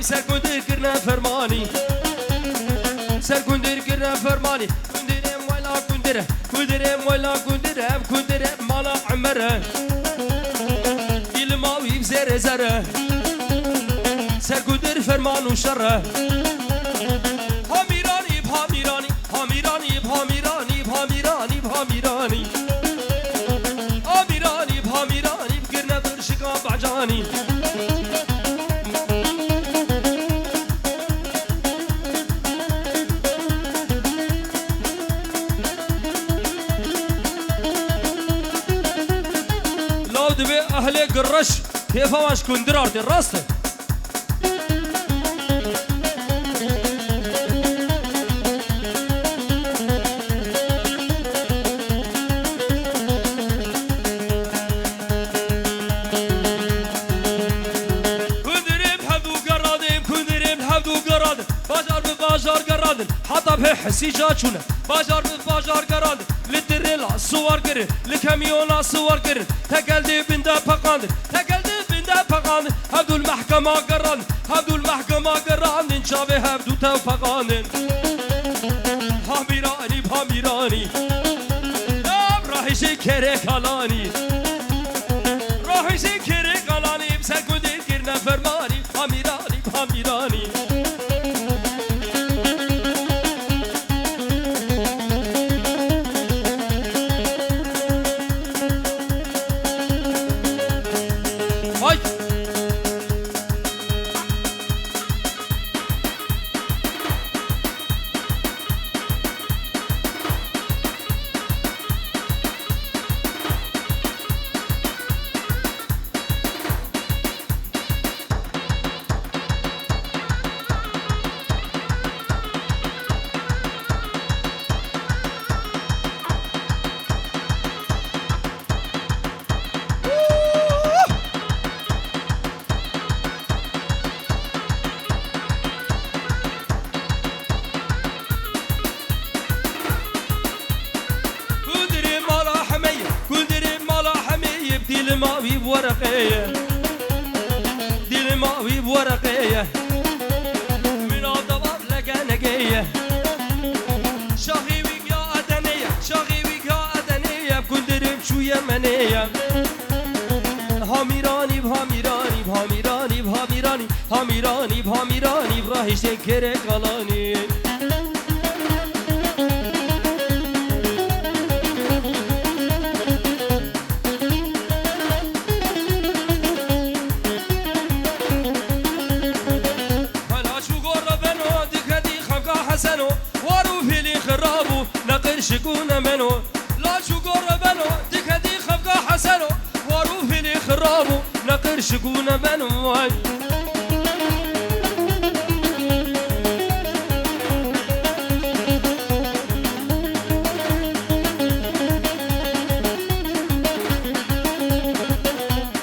سركندر كرنا فرماني سركندر كرنا فرماني كندرم ولا كندره كندرم ولا كندره كندرم مالا عمره الماوي بزر زره سركندر فرمان وشره هاميراني بهاميراني هاميراني بهاميراني بهاميراني بهاميراني هاميراني بهاميراني بكرنا برشقا بعجاني أهلي قرش كيف واش كندرار دي راسته كندريم حبدو قرادم كندريم حبدو قرادم باجار بباجار قرادم حتى بحسي جاتشونا باجار بباجار قرادم للدريلا صور قرن لكاميونا صور قرن تقلدي بندا بقاندن تقلدي بندا بقاندن هبدو المحكمة قران هبدو المحكمة قران انشابه هبدو توفقاندن هاميراني بهاميراني راحي شكري قلاني راحي شكري قلاني بسكودي كرنا فرماني هاميراني بهاميراني الماوي بورقية دي الماوي بورقية من الضباب لقى نقية شاغيويك يا أدنية شاغيويك يا أدنية بكندرم شو يمنية هاميراني بهاميراني بهاميراني بهاميراني هاميراني بهاميراني براهي شكري قلاني شكونا منو لا شكور بنو تكدي خفقا حسنو وروفي لي خرابو نقر شكونا منو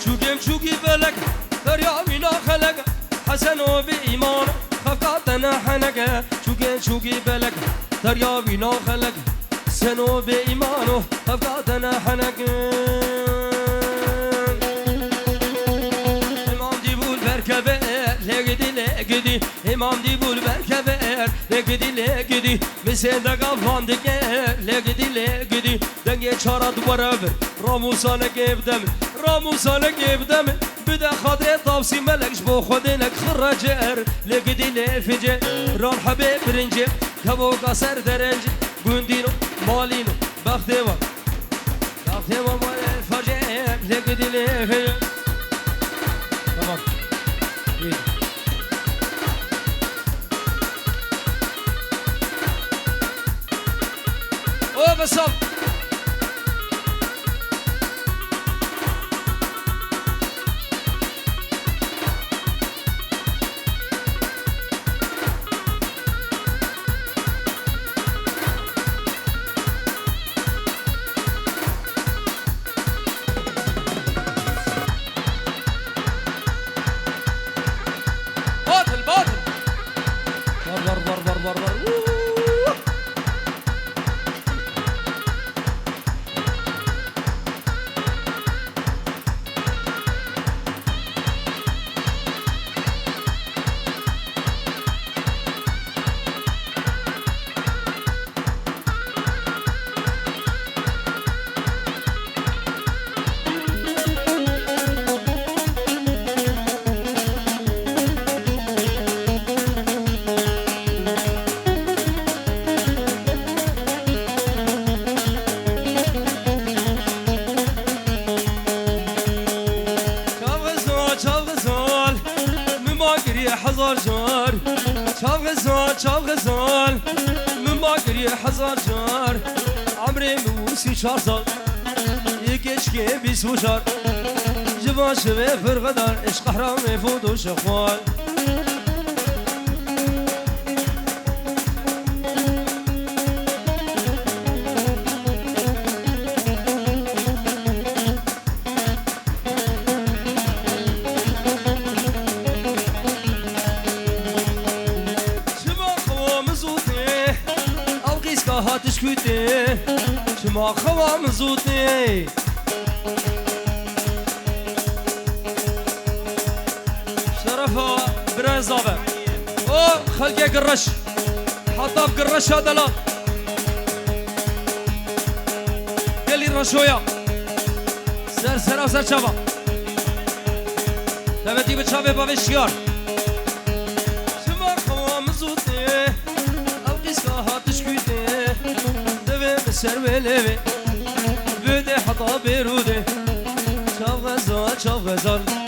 شوكيم شوكي بلك دريامي نا خلق حسنو بإيمان خفقا تنحنك شوكيم شوكي بلك دريامي نا خلق سنو بإيمانه أفقاتنا حنك إمام ديبول بركبه لقدي لقدي إمام ديبول بركبه لقدي لقدي مسيدك أفاندك لقدي لقدي دنگه چارد برابر راموسانه گیبدم راموسانه گیبدم بده خاطر طابسي ملكش بو خودنك خرجر لقدي لفجه ران حبيب برنجه كبو قصر درنجه بوندينو مالينو بختيوه بختيوه مال الفجر لقدي لفجه تمام او بصب هزار جار چاو غزال چاو غزال من باقری هزار جار عمري موسي 4 سال يكش كي بيسوشار جبان شوي فرغدار عشق حرامي فوتو شخوال هاتشكوتي شما خوام زوتي شرفها برنزابة او خلقي قرش حطاب قرش هذا لا قالي الرشوية سر سر او سر شابا تبتي بتشابه باب الشيار شما خوام زوتي او قيسكا هاتشكوتي سر بلوي بده حطا بيروده شاف غزال شاف غزال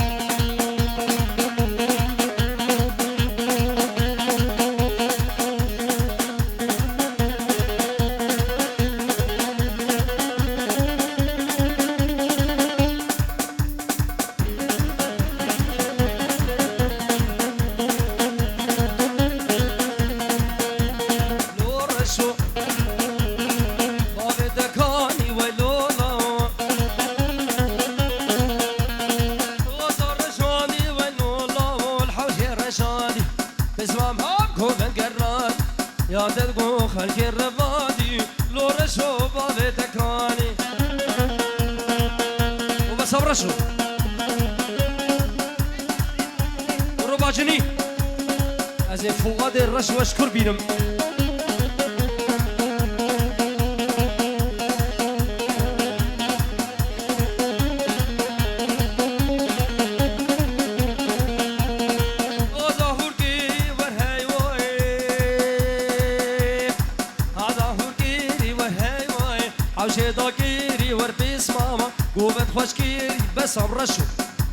خلق الربادي لو رشو بابي تكراني وبس برشو رباجني ازي فؤاد الرشو اشكر بينم قوبت خوشكيري بس رشو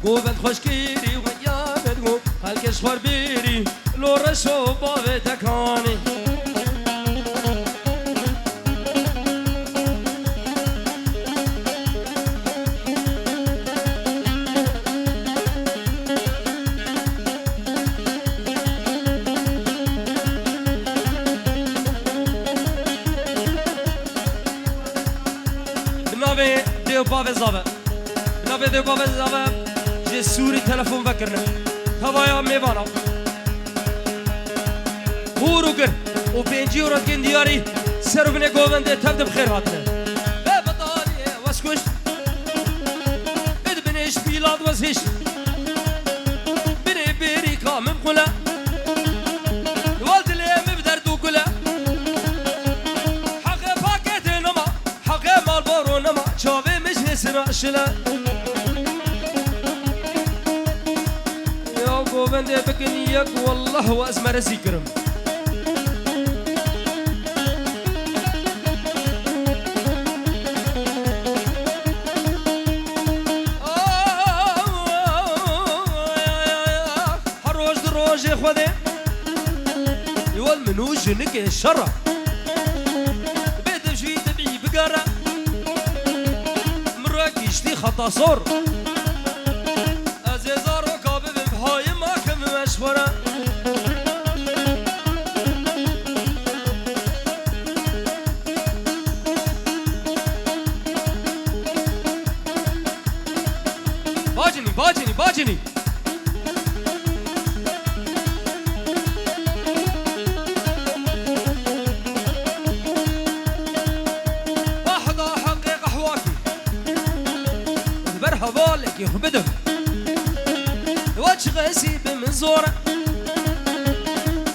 قوبت خوشكيري ويامد قو هالكش فربيري لو رشو بابي تكاني بنابي ديو بابي زابا نابي ديو بابي زابا جي سوري تلفون بكرنا هوايا ميبانا هورو قر و 5 يورو كين دياري سرو بني قوبن دي تبدأ بخير هاتنا بطالي واسكوش اد بنيش بيلاد وزهش بني بيري كامم قولا والد اللي مبدر دو كلا حقي باكيت نما حقي مال بارو نما شابي مجلس راشلا يا قوبن دي بكنيك والله وازمر زيكرم خودي يول منو جنك الشرع بيت بشي تبعي بقرة مراكش دي خطا صور أزيزار وكابي بمحاي ما كم مشورة باجني باجني باجني هوالك يخبدك وجه غسيب من زوره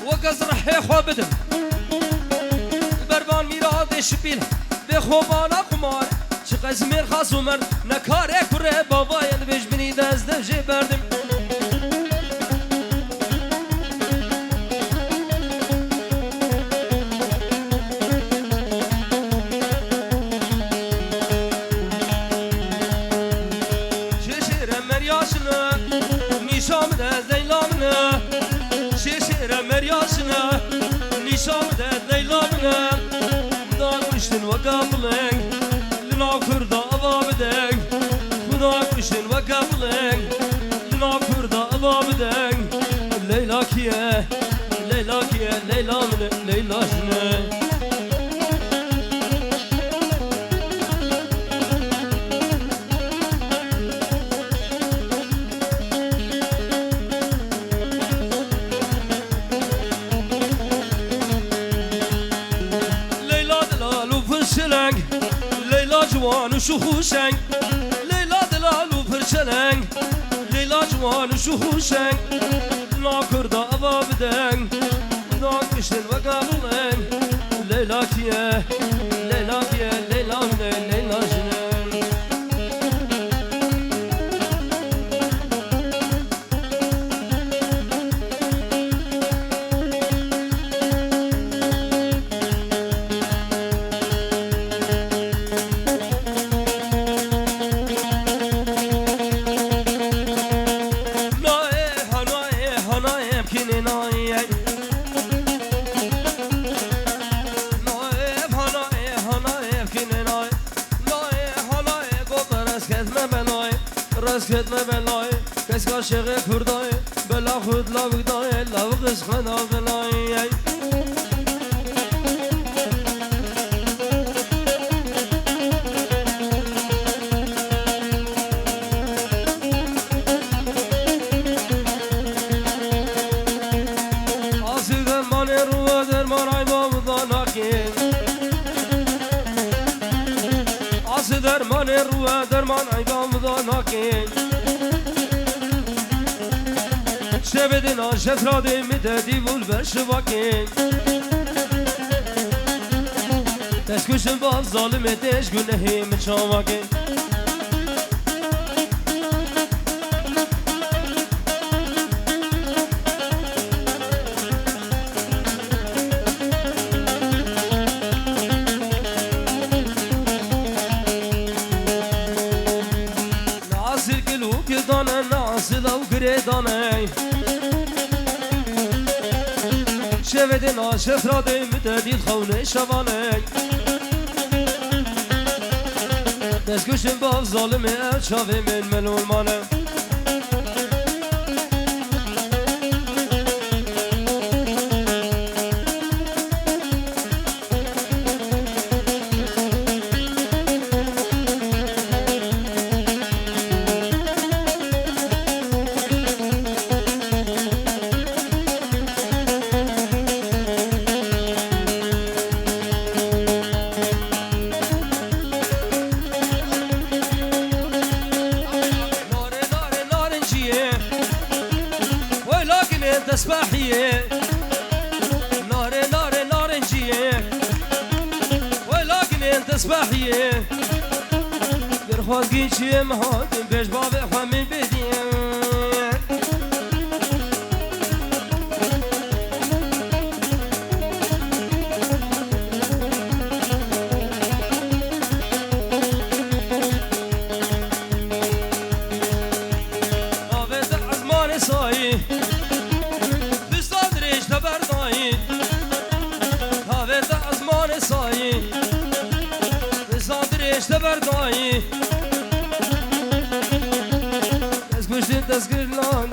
وقزر حيخو بدم البربان ميراد شبيله بخوبانا قمار شقز مير خاص ومر نكاري كره بابا ينبج بني داز دفجي بردم deryasına Nişan de Leyla bine Kuda kuştun vakabılın Lina kurda avabidin Kuda kuştun vakabılın Lina kurda avabidin Leyla kiye Leyla kiye Leyla mine Leyla şine Leyla civanı şu huşeng Leyla delalu pırçeleng Leyla civanı şu huşeng Na kurda avabideng Na kışın vakabıleng Leyla kiye Leyla kiye Leyla mine Leyla jinen Ketme belay, kes kaşığı kurday, bela khud lavgday, lavgız khana belay. Asıdan mane ruva derman aymamdan akin. Asıdan mane ruva derman aymamdan akin. Şebedin aşet radimi dedi bul ver şıvakin Teskuşun baz zalim eteş günehim çavakin Nasir kilu ki dane nasıl av gire dane شودن آشف را دیم دید خونه شوانه دست کشم با ظالمه چاوه من ملول مانه تسبحيه ناري ناري نارنجيه ولكن انت تسبحيه برخواز قيشي مهاتم بيش بابي حمي بديه آبت عزمان صاي işte berdayı Ez kuşun tezgir lan